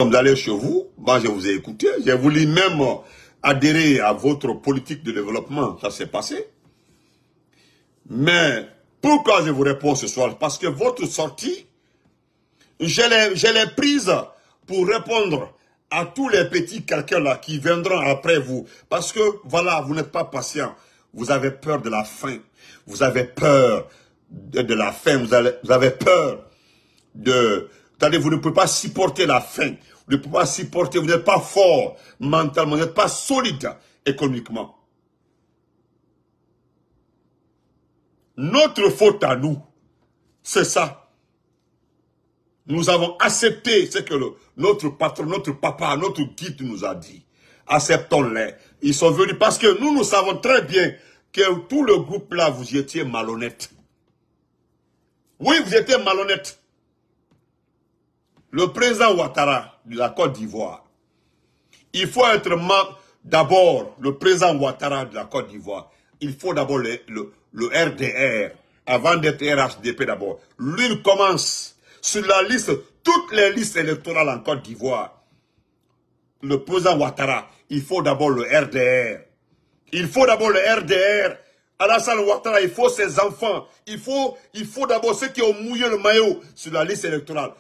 Comme d'aller chez vous, moi je vous ai écouté, j'ai voulu même adhérer à votre politique de développement, ça s'est passé. Mais pourquoi je vous réponds ce soir? Parce que votre sortie, je l'ai prise pour répondre à tous les petits quelqu'un là qui viendront après vous. Parce que voilà, vous n'êtes pas patient. Vous avez peur de la faim. Vous avez peur de la faim. Vous avez peur de... C'est-à-dire, vous ne pouvez pas supporter la faim. Vous ne pouvez pas supporter, vous n'êtes pas fort mentalement, vous n'êtes pas solide économiquement. Notre faute à nous, c'est ça. Nous avons accepté ce que notre patron, notre papa, notre guide nous a dit. Acceptons-les. Ils sont venus parce que nous savons très bien que tout le groupe là, vous étiez malhonnête. Oui, vous étiez malhonnête. Le président Ouattara de la Côte d'Ivoire, il faut être d'abord le président Ouattara de la Côte d'Ivoire. Il faut d'abord le RDR, avant d'être RHDP d'abord. Lui, il commence sur la liste, toutes les listes électorales en Côte d'Ivoire. Le président Ouattara, il faut d'abord le RDR. Il faut d'abord le RDR. Alassane Ouattara, il faut ses enfants. Il faut d'abord ceux qui ont mouillé le maillot sur la liste électorale.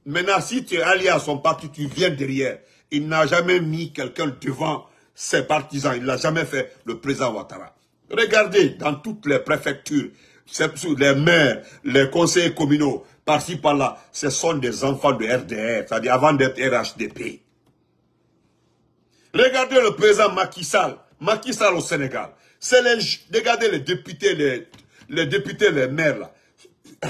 Maintenant, si tu es allié à son parti, tu viens derrière. Il n'a jamais mis quelqu'un devant ses partisans. Il ne l'a jamais fait, le président Ouattara. Regardez, dans toutes les préfectures, les maires, les conseillers communaux, par-ci, par-là, ce sont des enfants de RDR, c'est-à-dire avant d'être RHDP. Regardez le président Macky Sall au Sénégal. Regardez les députés, les maires, là,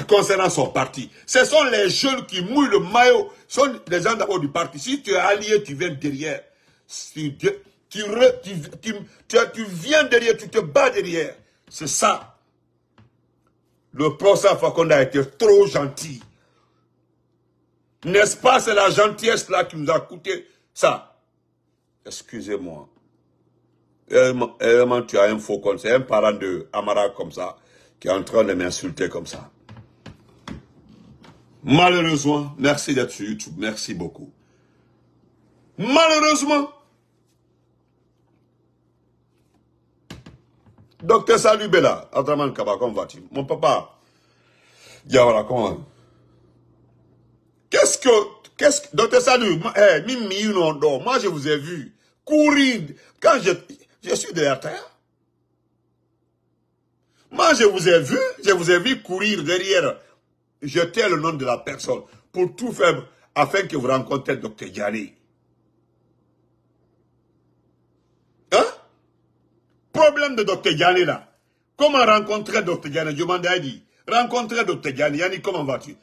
concernant son parti. Ce sont les jeunes qui mouillent le maillot, ce sont les gens d'abord du parti. Si tu es allié, tu viens derrière. Si tu viens derrière, tu te bats derrière. C'est ça. Le professeur Fakonde a été trop gentil. N'est-ce pas, c'est la gentillesse là qui nous a coûté ça. Excusez-moi. Vraiment, tu as un faux compte. C'est un parent de Amara comme ça, qui est en train de m'insulter comme ça. Malheureusement, merci d'être sur YouTube. Merci beaucoup. Malheureusement, Docteur Salut Bella, Adraman Kaba, comment vas-tu? Mon papa, Diawara, comment? Docteur Salut, moi je vous ai vu courir quand je suis derrière terre. Moi je vous ai vu courir derrière, jeter le nom de la personne pour tout faire afin que vous rencontrez Docteur Diané. Hein? Problème de Docteur Diané là. Comment rencontrer Docteur Diané? Je m'en ai dit. Rencontrer Docteur Diané. Yannick, comment vas-tu?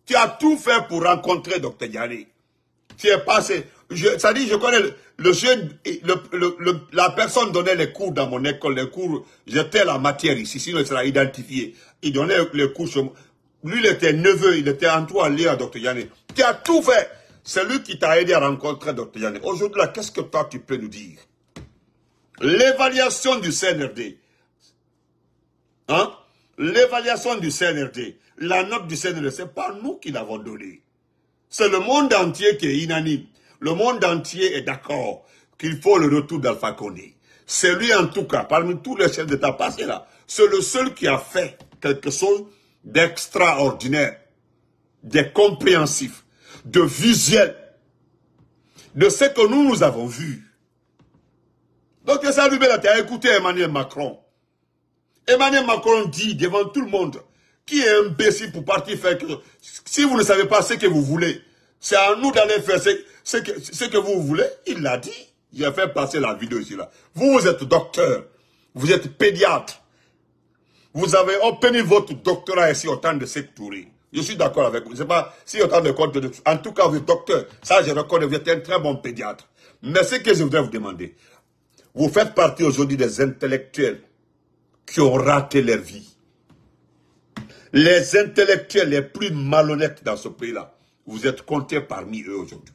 Tu as tout fait pour rencontrer Docteur Diané. Tu es passé. Ça dit, je connais le jeune, la personne donnait les cours dans mon école, les cours, j'étais la matière ici, sinon il sera identifié. Il donnait les cours sur moi. Lui, il était neveu, il était en toi lié à Docteur Diané. Tu as tout fait. C'est lui qui t'a aidé à rencontrer Docteur Diané. Aujourd'hui, là, qu'est-ce que toi, tu peux nous dire? L'évaluation du CNRD. Hein? L'évaluation du CNRD. La note du CNRD, ce n'est pas nous qui l'avons donnée. C'est le monde entier qui est unanime. Le monde entier est d'accord qu'il faut le retour d'Alpha Condé. C'est lui, en tout cas, parmi tous les chefs d'État passés là, c'est le seul qui a fait quelque chose d'extraordinaire, de compréhensif, de visuel, de ce que nous avons vu. Donc, ça lui tu as écouté Emmanuel Macron. Emmanuel Macron dit devant tout le monde, qui est imbécile pour partir faire que... Si vous ne savez pas ce que vous voulez, c'est à nous d'aller faire ce que vous voulez. Il l'a dit. J'ai fait passer la vidéo ici là. Vous êtes docteur. Vous êtes pédiatre. Vous avez obtenu votre doctorat ici au temps de Sékou Touré. Je suis d'accord avec vous. Je ne sais pas si autant de compte de... En tout cas, vous êtes docteur. Ça, je reconnais. Vous êtes un très bon pédiatre. Mais ce que je voudrais vous demander, vous faites partie aujourd'hui des intellectuels qui ont raté leur vie. Les intellectuels les plus malhonnêtes dans ce pays-là, vous êtes comptés parmi eux aujourd'hui.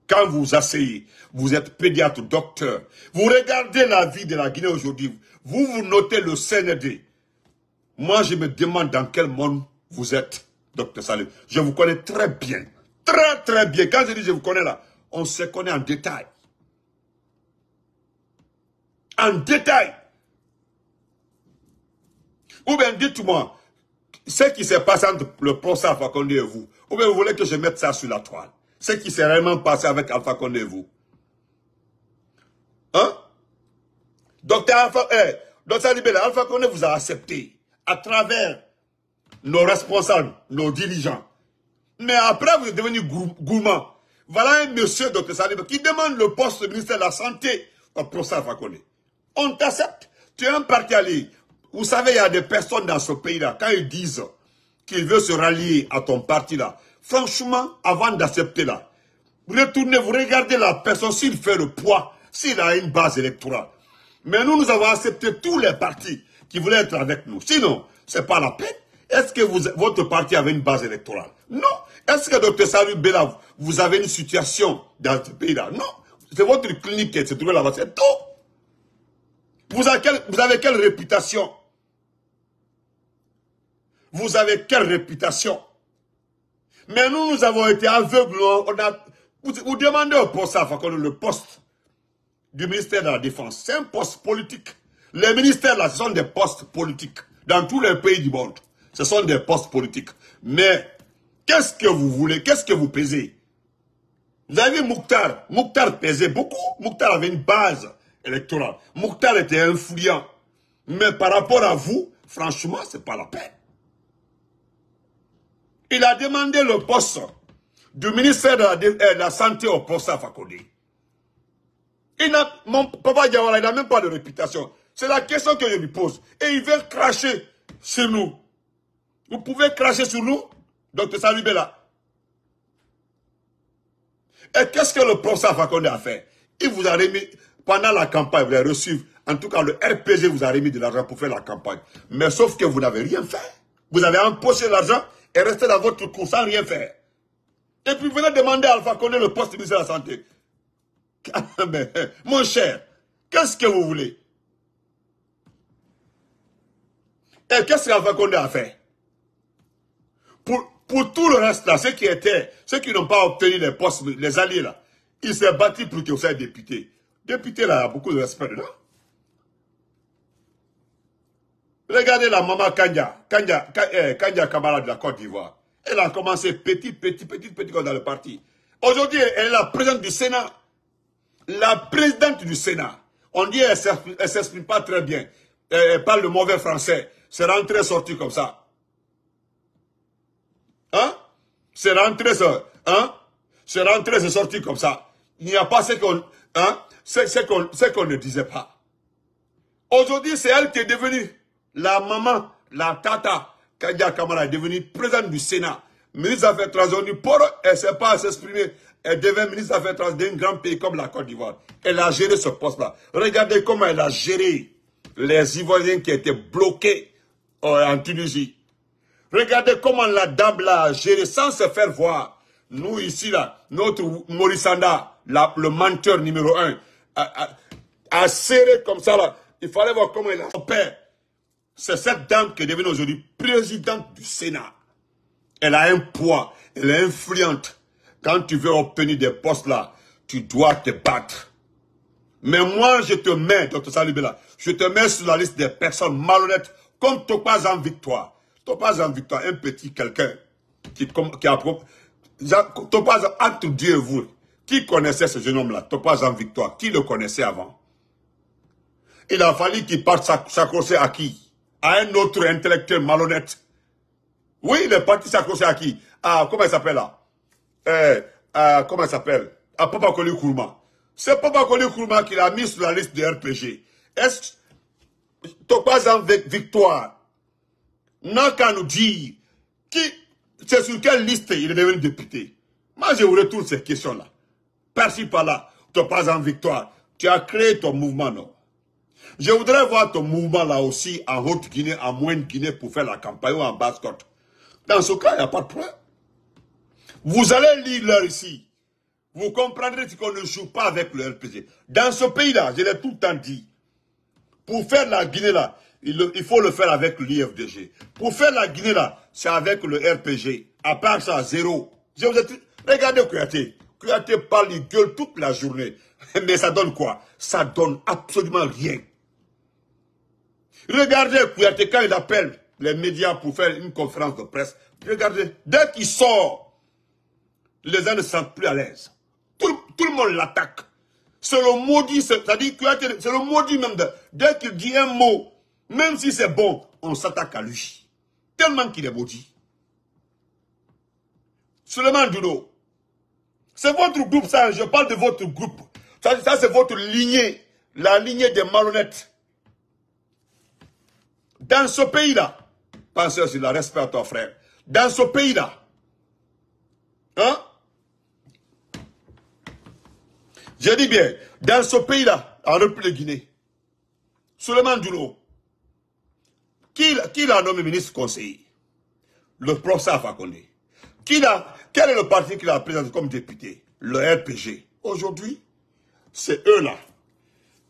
Quand vous vous asseyez, vous êtes pédiatre, docteur, vous regardez la vie de la Guinée aujourd'hui, vous notez le CNRD. Moi, je me demande dans quel monde vous êtes, docteur Salut. Je vous connais très bien. Très, très bien. Quand je dis je vous connais là, on se connaît en détail. En détail. Ou bien dites-moi, ce qui s'est passé entre le professeur Alpha Condé et vous, ou bien vous voulez que je mette ça sur la toile. Ce qui s'est réellement passé avec Alpha Condé et vous. Hein? Docteur Alpha Condé vous a accepté à travers nos responsables, nos dirigeants. Mais après, vous êtes devenu gourmand. Voilà un monsieur, Dr Salibé, qui demande le poste de ministère de la Santé au professeur Alpha Condé. On t'accepte. Tu es un parti allié. Vous savez, il y a des personnes dans ce pays-là, quand ils disent qu'ils veulent se rallier à ton parti-là, franchement, avant d'accepter là, retournez, vous regardez la personne, s'il fait le poids, s'il a une base électorale. Mais nous avons accepté tous les partis qui voulaient être avec nous. Sinon, ce n'est pas la peine. Est-ce que votre parti avait une base électorale? Non. Est-ce que Dr Salou Bella, vous avez une situation dans ce pays-là? Non. C'est votre clinique qui se trouve là-bas, c'est tout. Vous avez quelle réputation? Vous avez quelle réputation? Mais nous avons été aveugles. Vous demandez au poste, le poste du ministère de la Défense. C'est un poste politique. Les ministères là, ce sont des postes politiques. Dans tous les pays du monde, ce sont des postes politiques. Mais, qu'est-ce que vous voulez? Qu'est-ce que vous pesez? Vous avez vu Mouktar. Mouktar pesait beaucoup. Mouktar avait une base électorale. Mouktar était influent. Mais par rapport à vous, franchement, ce n'est pas la peine. Il a demandé le poste du ministère de la Santé au poste à Fakonde. Mon papa Diawara, il n'a même pas de réputation. C'est la question que je lui pose. Et il veut cracher sur nous. Vous pouvez cracher sur nous, Dr Salou Bella. Et qu'est-ce que le professeur Fakonde a fait? Il vous a remis, pendant la campagne, vous avez reçu, en tout cas le RPG vous a remis de l'argent pour faire la campagne. Mais sauf que vous n'avez rien fait. Vous avez empoché l'argent et resté dans votre cour sans rien faire. Et puis vous venez demander à Alpha Condé le poste de ministre de la Santé. Mais, mon cher, qu'est-ce que vous voulez? Et qu'est-ce qu'Alpha Condé a fait? Pour tout le reste là, ceux qui n'ont pas obtenu les postes, les alliés là, il s'est battu pour que vous soyez député. Député là, il y a beaucoup de respect dedans. Regardez la maman Kanja Kamara de la Côte d'Ivoire. Elle a commencé petit dans le parti. Aujourd'hui, elle est la présidente du Sénat. La présidente du Sénat. On dit qu'elle ne s'exprime pas très bien. Elle parle le mauvais français. C'est rentré sorti comme ça. Hein? C'est rentré, hein? C'est rentré, c'est sorti comme ça. Il n'y a pas ce qu'on, hein? Ce qu'on ne disait pas. Aujourd'hui, c'est elle qui est devenue la maman, la tata, Kanja Kamara est devenue présidente du Sénat, ministre des Affaires étrangères. Pour elle ne sait pas s'exprimer. Elle devient ministre des Affaires étrangères d'un grand pays comme la Côte d'Ivoire. Elle a géré ce poste-là. Regardez comment elle a géré les Ivoiriens qui étaient bloqués en Tunisie. Regardez comment la dame là a géré sans se faire voir. Nous ici là, notre Maurice Sanda, le menteur numéro 1, a serré comme ça là. Il fallait voir comment il a opéré. C'est cette dame qui est devenue aujourd'hui présidente du Sénat. Elle a un poids, elle est influente. Quand tu veux obtenir des postes là, tu dois te battre. Mais moi, je te mets, Dr Salou Bella, je te mets sur la liste des personnes malhonnêtes comme Topaz en Victoire. Topaz en Victoire, un petit quelqu'un qui a... Topaz, entre Dieu et vous, qui connaissait ce jeune homme-là, Topaz en Victoire, qui le connaissait avant? Il a fallu qu'il parte s'accrocher à qui? À un autre intellectuel malhonnête. Oui, il est parti s'accrocher à qui? Ah, comment il s'appelle là? Comment il s'appelle? À Papa Koli Kourma. C'est Papa Koli Kourma qui l'a mis sur la liste de RPG. Est-ce Topaz en Victoire n'a qu'à nous dire c'est sur quelle liste il est devenu député? Moi, je vous retourne ces questions-là. Par-ci, par-là, Topaz en Victoire. Tu as créé ton mouvement, non? Je voudrais voir ton mouvement là aussi en Haute-Guinée, en Moyenne-Guinée pour faire la campagne ou en Basse-Côte. Dans ce cas, il n'y a pas de problème. Vous allez lire l'heure ici. Vous comprendrez qu'on ne joue pas avec le RPG. Dans ce pays-là, je l'ai tout le temps dit, pour faire la Guinée là, il faut le faire avec l'IFDG. Pour faire la Guinée là, c'est avec le RPG. À part ça, zéro. Regardez Kouyaté. Kouyaté parle, il gueule toute la journée. Mais ça donne quoi? Ça donne absolument rien. Regardez Kouyaté quand il appelle les médias pour faire une conférence de presse. Regardez, dès qu'il sort, les gens ne se sentent plus à l'aise. Tout le monde l'attaque. C'est le maudit, c'est-à-dire Kouyaté, c'est le maudit même. Dès qu'il dit un mot, même si c'est bon, on s'attaque à lui. Tellement qu'il est maudit. Souleymane Ndoulo, c'est votre groupe, ça, je parle de votre groupe. Ça c'est votre lignée, la lignée des malhonnêtes. Dans ce pays-là, pensez sur le respect à ton frère. Dans ce pays-là, hein? Je dis bien, dans ce pays-là, en République de Guinée, Souleymane Ndoulo, qui l'a nommé ministre conseiller? Le professeur Fakonde. Quel est le parti qui l'a présenté comme député? Le RPG. Aujourd'hui, c'est eux-là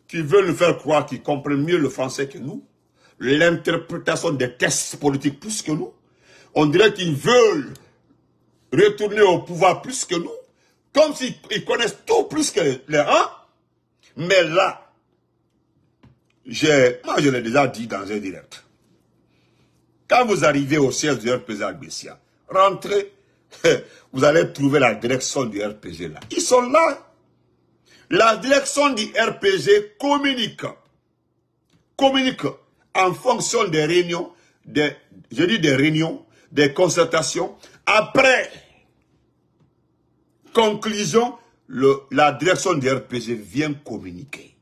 qui veulent nous faire croire qu'ils comprennent mieux le français que nous, l'interprétation des tests politiques plus que nous. On dirait qu'ils veulent retourner au pouvoir plus que nous, comme s'ils connaissent tout plus que les uns. Mais là, moi je l'ai déjà dit dans un direct. Quand vous arrivez au siège du RPG à Bessia, rentrez, vous allez trouver la direction du RPG là. Ils sont là. La direction du RPG communique en fonction des réunions, des réunions, des concertations. Après conclusion, la direction du RPG vient communiquer.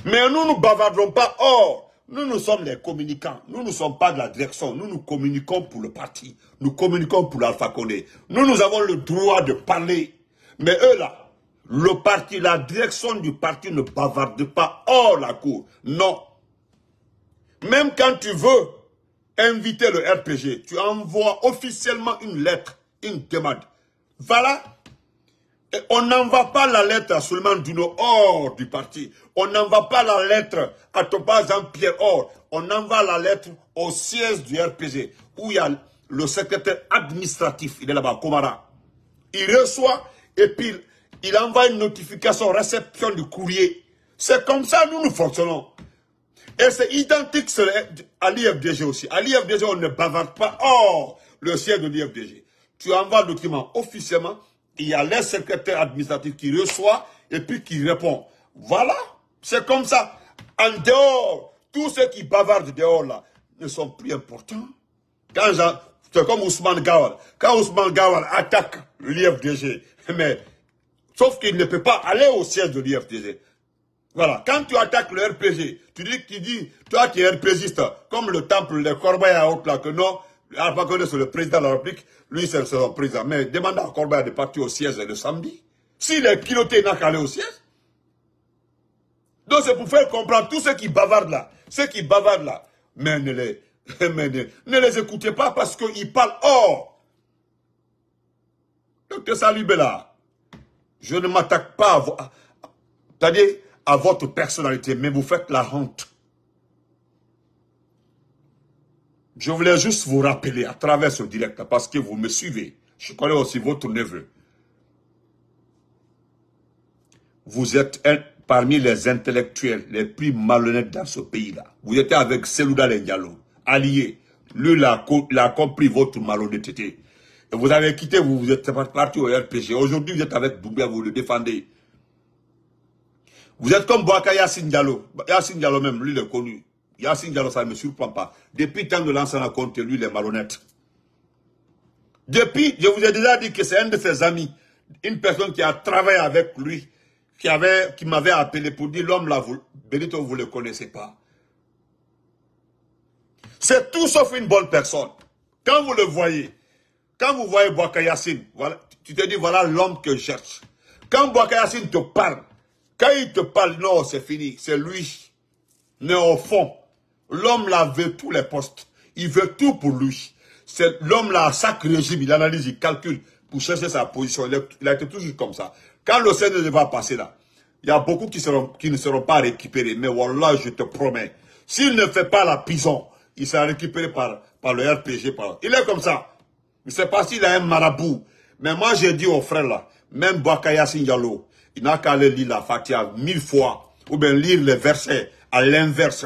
Mais nous ne bavarderons pas. Or, nous sommes les communicants. Nous ne sommes pas de la direction. Nous communiquons pour le parti. Nous communiquons pour l'Alpha Condé. Nous avons le droit de parler. Mais eux là, le parti, la direction du parti ne bavarde pas hors la cour. Non. Même quand tu veux inviter le RPG, tu envoies officiellement une lettre, une demande. Voilà. Et on n'envoie pas la lettre à Souleymane Ndoulo hors du parti. On n'envoie pas la lettre à Topaz Jean-Pierre hors. On envoie la lettre au siège du RPG, où il y a le secrétaire administratif, il est là-bas, Komara. Il reçoit et puis il envoie une notification, réception du courrier. C'est comme ça nous fonctionnons. Et c'est identique à l'IFDG aussi. À l'IFDG, on ne bavarde pas hors le siège de l'IFDG. Tu envoies le document officiellement. Il y a les secrétaires administratifs qui reçoit et puis qui répond. Voilà, c'est comme ça. En dehors, tous ceux qui bavardent dehors là ne sont plus importants. C'est comme Ousmane Gawal. Quand Ousmane Gawal attaque l'IFDG, mais sauf qu'il ne peut pas aller au siège de l'IFDG. Voilà, quand tu attaques le RPG, tu dis, toi tu es RPGiste, comme le temple, les Corbeil à haute là, que non, Alpha Condé c'est le président de la République, lui c'est son président. Mais demande à Corbeil de partir au siège le samedi. S'il est piloté, il n'a qu'à aller au siège. Donc c'est pour faire comprendre tous ceux qui bavardent là, mais ne les écoutez pas parce qu'ils parlent hors. Docteur Salibela, je ne m'attaque pas à votre personnalité, mais vous faites la honte. Je voulais juste vous rappeler à travers ce direct, parce que vous me suivez. Je connais aussi votre neveu. Vous êtes parmi les intellectuels les plus malhonnêtes dans ce pays-là. Vous étiez avec Selouda Diallo, allié. Lui, il a compris votre malhonnêteté. Et vous avez quitté, vous êtes parti au RPG. Aujourd'hui, vous êtes avec Doumbia, vous le défendez. Vous êtes comme Bouaka Yassine Diallo. Yassine Diallo même, lui, il est connu. Yassine Diallo, ça ne me surprend pas. Depuis tant de l'ancien compte, lui, il est malhonnête. Depuis, je vous ai déjà dit que c'est un de ses amis, une personne qui a travaillé avec lui, qui m'avait appelé pour dire l'homme là, Benito, vous ne le connaissez pas. C'est tout sauf une bonne personne. Quand vous le voyez, quand vous voyez Bouaka Yassine, voilà, tu te dis voilà l'homme que je cherche. Quand Bouaka Yassine te parle, quand il te parle, non, c'est fini, c'est lui. Mais au fond, l'homme là veut tous les postes. Il veut tout pour lui. C'est l'homme là, à chaque régime, il analyse, il calcule pour chercher sa position. Il a été toujours comme ça. Quand le Seigneur va passer là, il y a beaucoup qui ne seront pas récupérés. Mais voilà, je te promets, s'il ne fait pas la prison, il sera récupéré par le RPG. Il est comme ça. Je ne sais pas s'il a un marabout. Mais moi, j'ai dit aux frères là, même Bouakaya Sindialo, il n'a qu'à aller lire la Fatiha 1000 fois, ou bien lire les versets à l'inverse,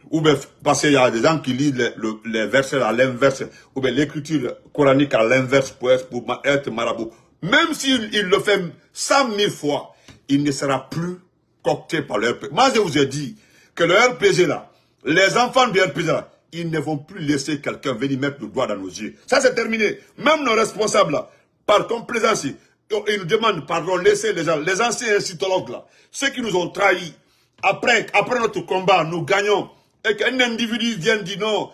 ou bien, parce qu'il y a des gens qui lisent les versets à l'inverse, ou bien l'écriture coranique à l'inverse pour être marabout. Même s'il le fait 100 000 fois, il ne sera plus coopté par le RPG. Moi, je vous ai dit que le RPG là, les enfants du RPG là, ils ne vont plus laisser quelqu'un venir mettre le doigt dans nos yeux. Ça, c'est terminé. Même nos responsables là, par complaisance, ils nous demandent pardon, laissez les gens, les anciens incitologues là, ceux qui nous ont trahis. Après notre combat, nous gagnons. Et qu'un individu vienne dire non,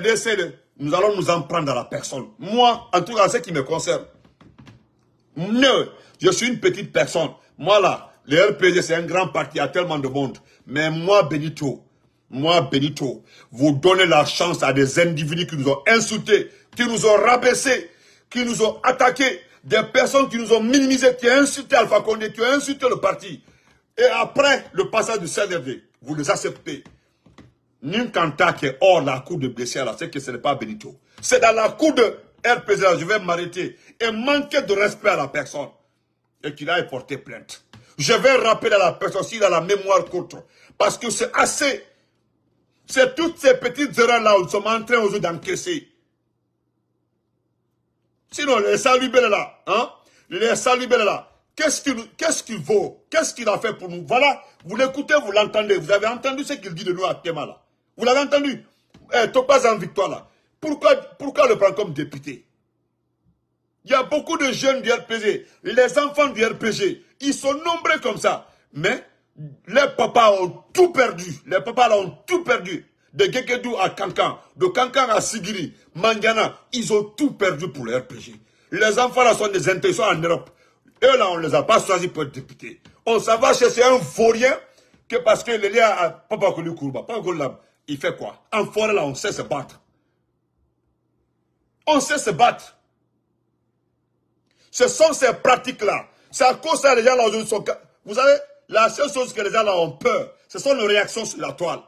laissez-le. Nous allons nous en prendre à la personne. Moi, en tout cas, ce qui me concerne. Non, je suis une petite personne. Moi là, le RPG c'est un grand parti, il y a tellement de monde. Mais moi Benito, vous donnez la chance à des individus qui nous ont insultés, qui nous ont rabaissés, qui nous ont attaqués, des personnes qui nous ont minimisés, qui ont insulté Alpha Condé, qui ont insulté le parti. Et après le passage du CNRD, vous les acceptez. Ninkanta qui est hors la cour de Bessia, là, c'est que ce n'est pas Benito. C'est dans la cour de RPG, là, je vais m'arrêter et manquer de respect à la personne. Et qu'il aille porter plainte. Je vais rappeler à la personne s'il a la mémoire courte. Parce que c'est assez. C'est toutes ces petites erreurs-là où nous sommes en train aujourd'hui d'encaisser. Sinon, les salubés là, hein, les salubés là, qu'est-ce qu'il vaut? Qu'est-ce qu'il a fait pour nous? Voilà, vous l'écoutez, vous l'entendez. Vous avez entendu ce qu'il dit de nous à Tema là. Vous l'avez entendu? Topaz en victoire là. Pourquoi le prendre comme député? Il y a beaucoup de jeunes du RPG, les enfants du RPG, ils sont nombreux comme ça. Mais les papas ont tout perdu. Les papas là ont tout perdu. De Gekedou à Kankan, de Kankan à Sigiri, Mandiana, ils ont tout perdu pour le RPG. Les enfants là sont des intéressants en Europe. Eux là, on ne les a pas choisis pour être députés. On s'en va chercher un vaurien que parce que les liens à Papa Kolu Kourba, Papa Kolu, il fait quoi? En forêt là, on sait se battre. On sait se battre. Ce sont ces pratiques-là. C'est à cause que les gens là aujourd'hui sont... Vous savez, la seule chose que les gens là ont peur, ce sont nos réactions sur la toile.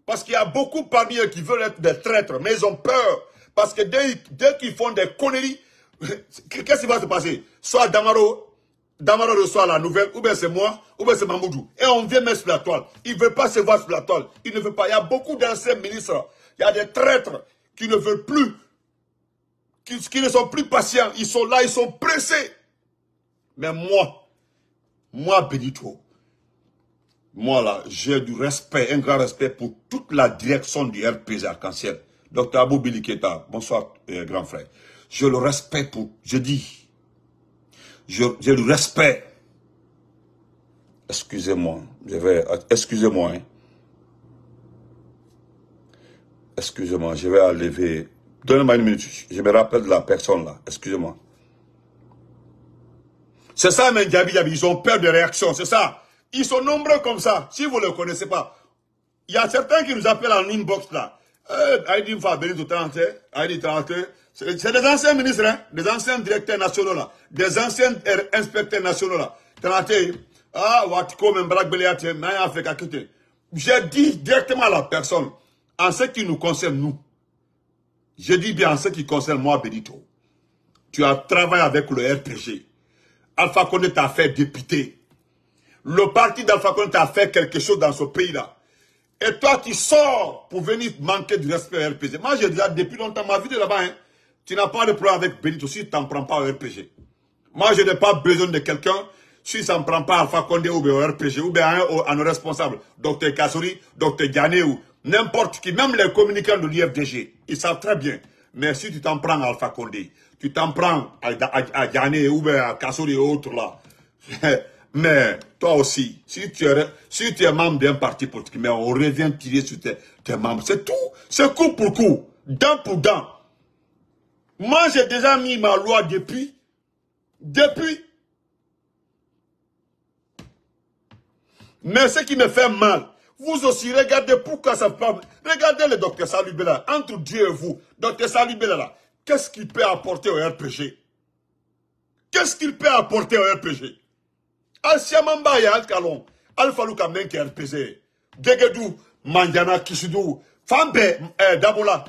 Parce qu'il y a beaucoup parmi eux qui veulent être des traîtres, mais ils ont peur. Parce que dès qu'ils font des conneries, qu'est-ce qui va se passer? Soit Damaro reçoit la nouvelle, ou bien c'est moi, ou bien c'est Mamoudou. Et on vient mettre sur la toile. Il ne veut pas se voir sur la toile. Il ne veut pas. Il y a beaucoup d'anciens ministres. Il y a des traîtres qui ne veulent plus. Qui ne sont plus patients, ils sont là, ils sont pressés. Mais moi Benito, moi là, j'ai du respect, un grand respect pour toute la direction du RPG Arc-en-Ciel. Dr Abou Biliketa, bonsoir grand frère. Je le respecte pour, je dis, j'ai du respect. Excusez-moi, excusez-moi, hein. Excusez-moi, je vais enlever. Donnez-moi une minute, je me rappelle de la personne là, excusez-moi. C'est ça, mais Gabi, ils ont peur de réaction, c'est ça. Ils sont nombreux comme ça, si vous ne le connaissez pas. Il y a certains qui nous appellent en inbox là. Aïdi Benito 30, Aïdi 30. C'est des anciens ministres, hein, des anciens directeurs nationaux là, des anciens inspecteurs nationaux là. 30, Watiko, Membrak Beliate, Maya Afrika Kite. J'ai dit directement à la personne, en ce qui nous concerne, nous. Je dis bien en ce qui concerne moi, Benito. Tu as travaillé avec le RPG. Alpha Condé t'a fait député. Le parti d'Alpha Condé t'a fait quelque chose dans ce pays-là. Et toi, tu sors pour venir manquer du respect au RPG. Moi, j'ai déjà depuis longtemps ma vie de là-bas. Hein. Tu n'as pas de problème avec Benito si tu n'en prends pas au RPG. Moi, je n'ai pas besoin de quelqu'un si ça ne prend pas Alpha Condé ou au RPG ou bien à nos responsables, Dr Kassouri, Dr Diané ou n'importe qui, même les communicants de l'IFDG, ils savent très bien. Mais si tu t'en prends à Alpha Condé, tu t'en prends à Diané ou à Kassouri et autres là. Mais toi aussi, si tu es membre d'un parti politique, mais on revient tirer sur tes membres. C'est tout. C'est coup pour coup, dent pour dent. Moi, j'ai déjà mis ma loi depuis. Mais ce qui me fait mal, vous aussi, regardez pourquoi ça parle. Regardez le docteur Salubela, entre Dieu et vous. Docteur Salubela, qu'est-ce qu'il peut apporter au RPG? Qu'est-ce qu'il peut apporter au RPG? Al-Siamamba et Al-Kalon, Al-Falouka Menke RPG, Degedou, Mandiana, Kishidou, Fambe, Dabola.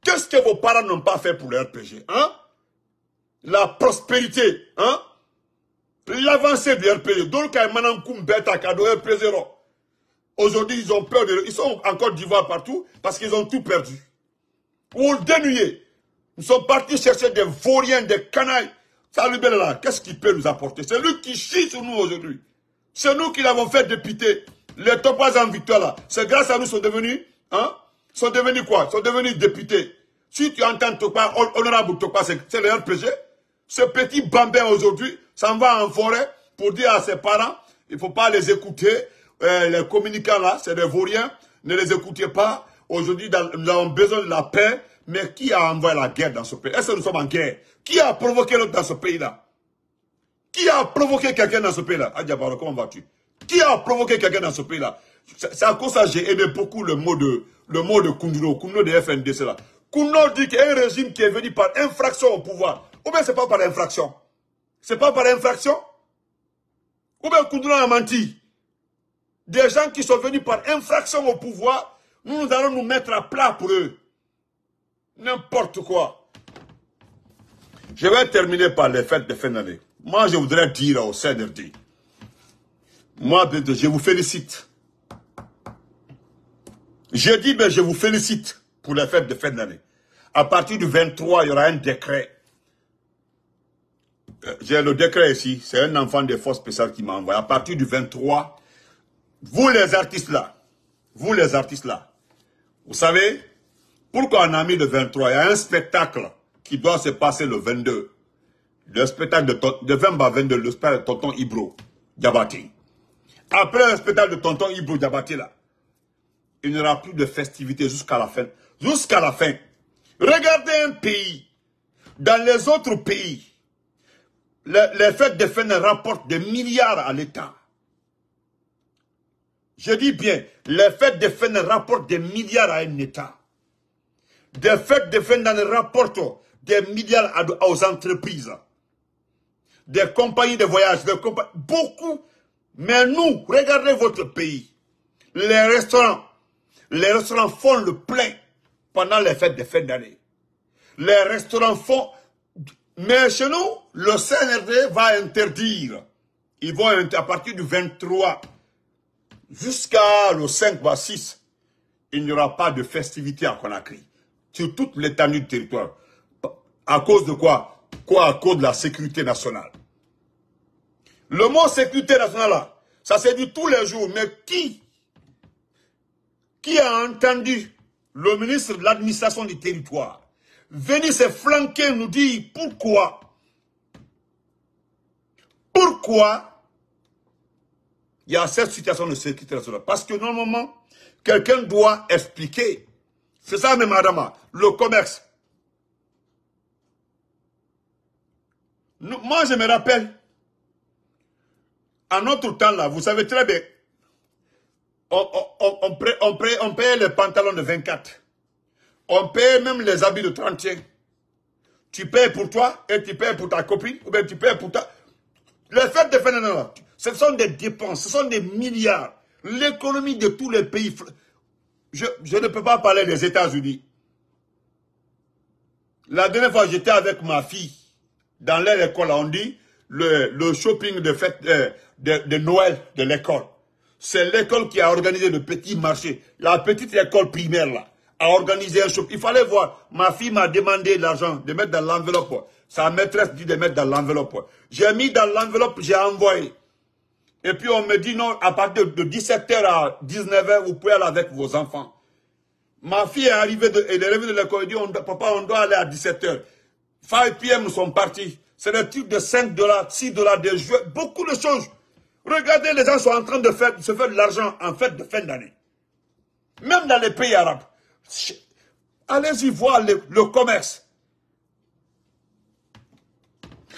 Qu'est-ce que vos parents n'ont pas fait pour le RPG? Hein? la prospérité, hein? L'avancée du RPG. Donc, aujourd'hui, ils ont peur de... Ils sont en Côte d'Ivoire partout parce qu'ils ont tout perdu. Pour le dénuer. Nous sommes partis chercher des vauriens, des canailles. Salut là, qu'est-ce qu'il peut nous apporter? C'est lui qui chie sur nous aujourd'hui. C'est nous qui l'avons fait député. Les Topaz en victoire là. C'est grâce à nous qu'ils sont devenus, hein? Ils sont devenus quoi? Ils sont devenus députés. Si tu entends Topaz, honorable Topaz, c'est le RPG. Ce petit bambin aujourd'hui s'en va en forêt pour dire à ses parents, il ne faut pas les écouter. Les communicants là, c'est des vauriens. Ne les écoutez pas. Aujourd'hui, nous avons besoin de la paix. Mais qui a envoyé la guerre dans ce pays? Est-ce que nous sommes en guerre? Qui a provoqué l'autre dans ce pays-là? Qui a provoqué quelqu'un dans ce pays-là? Adjabaro, comment vas-tu? Qui a provoqué quelqu'un dans ce pays-là? C'est à cause de ça que j'ai aimé beaucoup le mot de Koundouno, Koundouno de FNDC là. Koundouno dit qu'il y a un régime qui est venu par infraction au pouvoir. Ou bien c'est pas par infraction? C'est pas par infraction? Ou bien Koundouno a menti? Des gens qui sont venus par infraction au pouvoir, nous allons nous mettre à plat pour eux. N'importe quoi. Je vais terminer par les fêtes de fin d'année. Moi, je voudrais dire au CNRD, moi, je vous félicite. Je dis, mais je vous félicite pour les fêtes de fin d'année. À partir du 23, il y aura un décret. J'ai le décret ici. C'est un enfant des forces spéciales qui m'a envoyé. À partir du 23, vous les artistes là, vous savez, pourquoi on a mis le 23? Il y a un spectacle qui doit se passer le 22. Le spectacle de 20 à 22, le spectacle de Tonton Ibro Diabaté. Après le spectacle de Tonton Ibro Diabaté là, il n'y aura plus de festivités jusqu'à la fin. Jusqu'à la fin. Regardez un pays. Dans les autres pays, les fêtes de fin rapportent des milliards à l'État. Je dis bien, les fêtes de fin rapportent des milliards à un État. Des fêtes de fin d'année rapportent des milliards aux entreprises. Des compagnies de voyage, beaucoup. Mais nous, regardez votre pays. Les restaurants font le plein pendant les fêtes de fin d'année. Les restaurants font... Mais chez nous, le CNRD va interdire. Ils vont, à partir du 23 jusqu'à le 5 ou 6, il n'y aura pas de festivité à Conakry. Sur toute l'étendue du territoire. À cause de quoi? À cause de la sécurité nationale. Le mot sécurité nationale, là, ça se dit tous les jours. Mais qui a entendu le ministre de l'administration du territoire venir se flanquer, nous dire pourquoi il y a cette situation de sécurité nationale? Parce que normalement, quelqu'un doit expliquer. C'est ça même, madame, le commerce. Moi, je me rappelle, à notre temps là, vous savez très bien, on payait les pantalons de 24. On payait même les habits de 31. Tu payes pour toi et tu payes pour ta copine, ou bien tu payes pour ta... Les fêtes de fin d'année là, ce sont des dépenses, ce sont des milliards. L'économie de tous les pays... Je ne peux pas parler des États-Unis. La dernière fois, j'étais avec ma fille dans l'école, on dit le shopping de fête de Noël de l'école. C'est l'école qui a organisé le petit marché. La petite école primaire là a organisé un shopping. Il fallait voir. Ma fille m'a demandé l'argent de mettre dans l'enveloppe. Sa maîtresse dit de mettre dans l'enveloppe. J'ai mis dans l'enveloppe, j'ai envoyé. Et puis on me dit non, à partir de 17h à 19h, vous pouvez aller avec vos enfants. Ma fille est arrivée, elle est arrivée de l'école, elle dit, papa, on doit aller à 17h. 5 PM, nous sommes partis. C'est des trucs de 5 $, 6 $, des jeux, beaucoup de choses. Regardez, les gens sont en train de se faire de l'argent en fête de fin d'année. Même dans les pays arabes. Allez-y voir le commerce.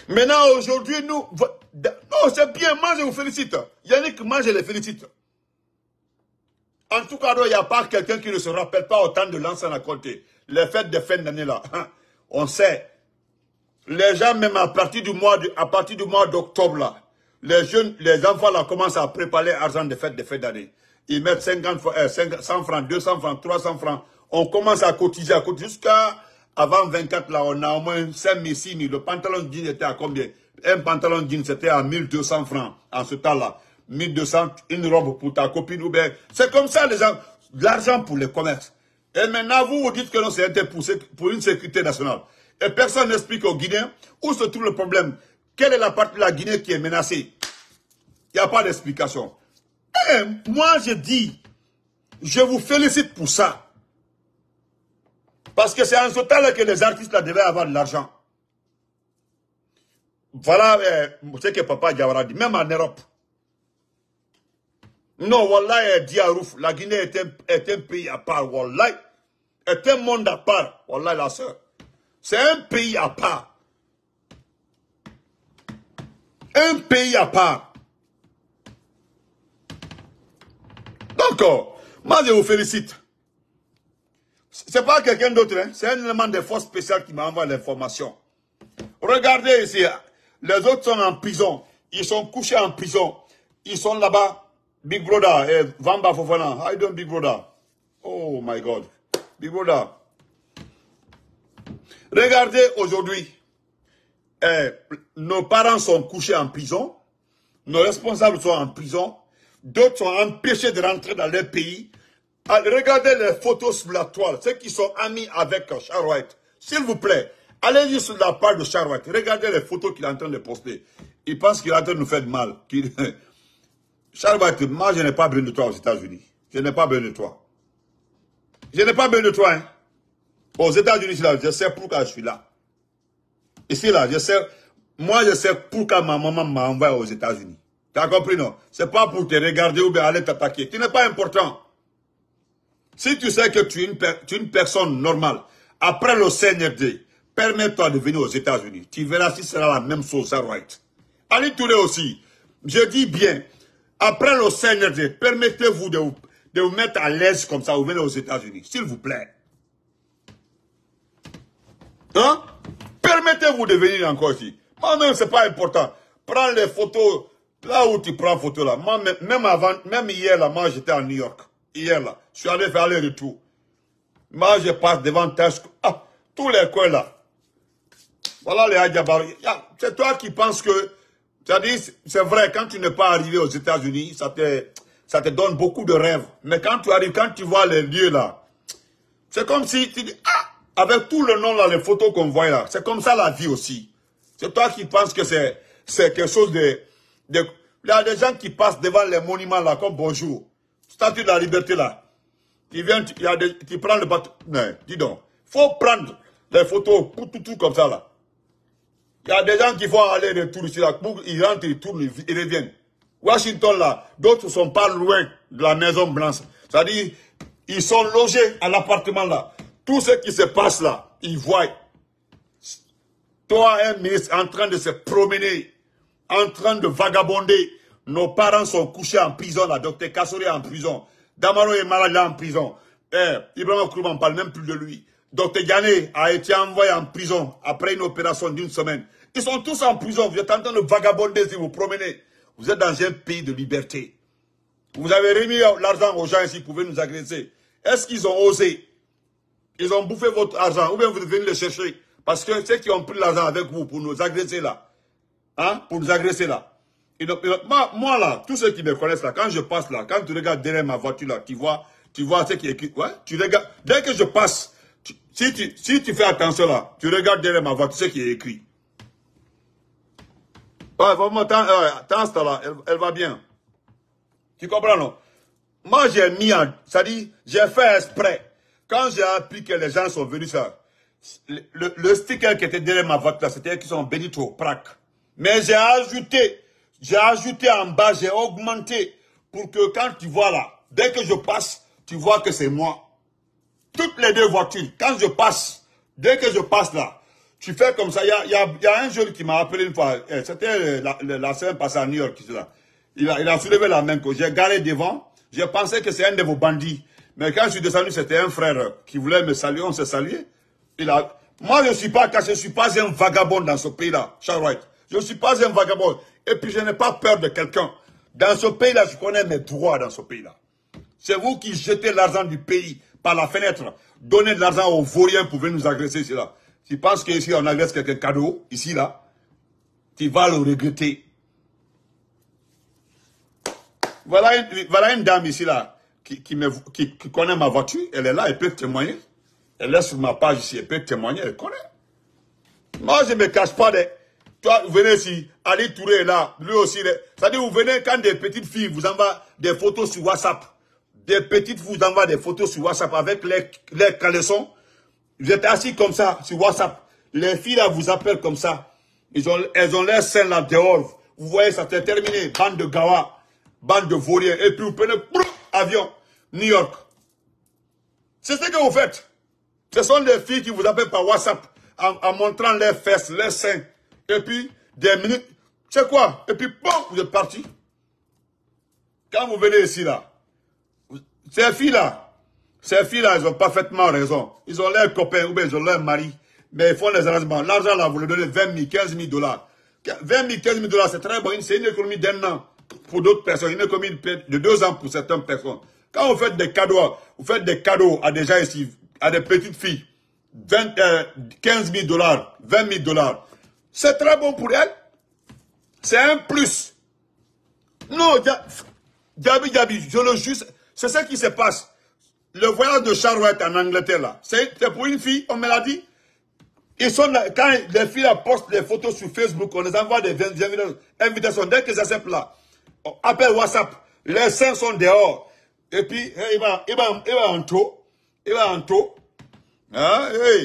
Maintenant, aujourd'hui, nous... Non, c'est bien, moi je vous félicite. Yannick, moi je les félicite. En tout cas, il n'y a pas quelqu'un qui ne se rappelle pas autant de l'ancien à côté. Les fêtes de fin d'année là, on sait. Les gens, même à partir du mois d'octobre là, les jeunes, les enfants là commencent à préparer l'argent de fête d'année. Ils mettent 100 francs, 200 francs, 300 francs. On commence à cotiser jusqu'à Avant 24, là, on a au moins 5 000, 6 000. Le pantalon de jean était à combien? Un pantalon de jean, c'était à 1200 francs en ce temps-là. 1200, une robe pour ta copine ou bien. C'est comme ça, les gens. L'argent pour les commerces. Et maintenant, vous dites que non, c'est pour une sécurité nationale. Et personne n'explique aux Guinéens où se trouve le problème. Quelle est la partie de la Guinée qui est menacée? Il n'y a pas d'explication. Et moi, je dis, je vous félicite pour ça. Parce que c'est en ce temps-là que les artistes là devaient avoir de l'argent. Voilà ce que Papa Diawara dit, même en Europe. Non, Wallah, Diarouf, la Guinée est un pays à part, Wallah. Est un monde à part, Wallah, la sœur. C'est un pays à part. Un pays à part. Donc, moi, je vous félicite. C'est pas quelqu'un d'autre, hein? C'est un élément des forces spéciales qui m'a envoyé l'information. Regardez ici, les autres sont en prison. Ils sont couchés en prison. Ils sont là-bas. Big Brother, Vamba Fofana, how you doing, Big Brother? Oh my God. Big Brother. Regardez aujourd'hui, nos parents sont couchés en prison. Nos responsables sont en prison. D'autres sont empêchés de rentrer dans leur pays. Regardez les photos sur la toile. Ceux qui sont amis avec Charles White. S'il vous plaît, allez-y sur la page de Charles White. Regardez les photos qu'il est en train de poster. Il pense qu'il est en train de nous faire du mal. Charles White, moi je n'ai pas besoin de toi aux États-Unis. Je n'ai pas besoin de toi. Je n'ai pas besoin de toi. Hein. Aux États-Unis, je sais pourquoi je suis là. Ici, là, je sais. Moi, je sais pourquoi ma maman m'a envoyé aux États-Unis. Tu as compris, non? C'est pas pour te regarder ou bien aller t'attaquer. Tu n'es pas important. Si tu sais que tu es une personne normale, après le CNRD, permets-toi de venir aux États-Unis. Tu verras si ce sera la même chose, Charles White. Ali Touré aussi. Je dis bien, après le CNRD, permettez-vous de vous mettre à l'aise comme ça, vous venez aux États-Unis. S'il vous plaît. Hein? Permettez-vous de venir encore ici. Moi-même, ce n'est pas important. Prends les photos, là où tu prends photo là. Moi, même hier, là, moi, j'étais à New York. Hier, là. Je suis allé faire le retour. Moi, je passe devant Ah, tous les coins là. Voilà les Adjabar. C'est toi qui penses que... C'est-à-dire, c'est vrai, quand tu n'es pas arrivé aux États-Unis, ça te donne beaucoup de rêves. Mais quand tu arrives, quand tu vois les lieux là, c'est comme si tu dis, ah, avec tout le nom là, les photos qu'on voit là, c'est comme ça la vie aussi. C'est toi qui penses que c'est quelque chose de... Il y a des gens qui passent devant les monuments là, comme bonjour. Statue de la liberté là. Tu prends le bateau. Non, dis donc. Faut prendre les photos, tout comme ça là. Il y a des gens qui vont aller retour ici là. Ils rentrent, ils tournent, ils reviennent. Washington là, d'autres ne sont pas loin de la Maison Blanche. C'est-à-dire, ils sont logés à l'appartement là. Tout ce qui se passe là, ils voient. Toi, un ministre en train de se promener, en train de vagabonder. Nos parents sont couchés en prison là. Docteur Kassori est en prison. Damaro est malade là en prison. Ibrahim Kourouma, on ne parle même plus de lui. Docteur Ghané a été envoyé en prison après une opération d'une semaine. Ils sont tous en prison. Vous êtes en train de vagabonder si vous promenez. Vous êtes dans un pays de liberté. Vous avez remis l'argent aux gens ici pour venir nous agresser. Est-ce qu'ils ont osé? Ils ont bouffé votre argent ou bien vous devez venir le chercher? Parce que ceux qui ont pris l'argent avec vous pour nous agresser là, hein, pour nous agresser là. Moi là, tous ceux qui me connaissent là, quand je passe là, quand tu regardes derrière ma voiture là, tu vois ce qui est écrit. Ouais, tu regardes, dès que je passe, si tu fais attention là, tu regardes derrière ma voiture ce qui est écrit. Ouais, vraiment, tant là, elle va bien. Tu comprends non? Moi j'ai mis ça dit, j'ai fait exprès. Quand j'ai appris que les gens sont venus ça, le sticker qui était derrière ma voiture là, c'était qu'ils sont Benito, Prac. Mais j'ai ajouté en bas, j'ai augmenté pour que quand tu vois là, dès que je passe, tu vois que c'est moi. Toutes les deux voitures, quand je passe, dès que je passe là, tu fais comme ça. Il y a un jeune qui m'a appelé une fois, c'était la semaine passée à New York. Là. Il a soulevé la main que j'ai garé devant. Je pensais que c'est un de vos bandits. Mais quand je suis descendu, c'était un frère qui voulait me saluer, on s'est salué. Moi, je ne suis pas caché, je ne suis pas un vagabond dans ce pays-là, Charles White. Je ne suis pas un vagabond. Et puis, je n'ai pas peur de quelqu'un. Dans ce pays-là, je connais mes droits dans ce pays-là. C'est vous qui jetez l'argent du pays par la fenêtre, donner de l'argent aux vauriens pour venir nous agresser ici là. Tu penses qu'ici on agresse quelqu'un cadeau, ici là, tu vas le regretter. Voilà une dame ici là, qui connaît ma voiture, elle est là, elle peut témoigner. Elle est sur ma page ici, elle peut témoigner, elle connaît. Moi, je ne me cache pas de... Toi, vous venez ici, Ali Touré est là, lui aussi. C'est-à-dire, vous venez quand des petites filles vous envoient des photos sur WhatsApp. Des petites vous envoient des photos sur WhatsApp avec les caleçons. Vous êtes assis comme ça sur WhatsApp. Les filles là vous appellent comme ça. Elles ont l'air scènes là dehors. Vous voyez, ça s'est terminé. Bande de gawa, bande de vauriens. Et puis vous prenez avion, New York. C'est ce que vous faites. Ce sont des filles qui vous appellent par WhatsApp en montrant leurs fesses, leurs seins. Et puis, des minutes, c'est quoi? Et puis, bon, vous êtes parti. Quand vous venez ici, là, ces filles-là, elles ont parfaitement raison. Ils ont leurs copains ou bien ils ont leur mari. Mais ils font les arrangements. L'argent, là, vous le donnez 20 000, 15 000 dollars. 20 000, 15 000 dollars, c'est très bon. C'est une économie d'un an pour d'autres personnes. Une économie de 2 ans pour certaines personnes. Quand vous faites des cadeaux à des gens ici, à des petites filles, 15 000 dollars, 20 000 dollars, c'est très bon pour elles. C'est un plus. Non, Djabi, je le juge. C'est ce qui se passe. Le voyage de Charlotte en Angleterre, là, c'est pour une fille, on me l'a dit. Ils sont là, quand les filles là, postent des photos sur Facebook, on les envoie des invitations. Dès qu'ils acceptent là, on appelle WhatsApp. Les seins sont dehors. Et puis, il va en taux. Il va en taux. Hein, hey.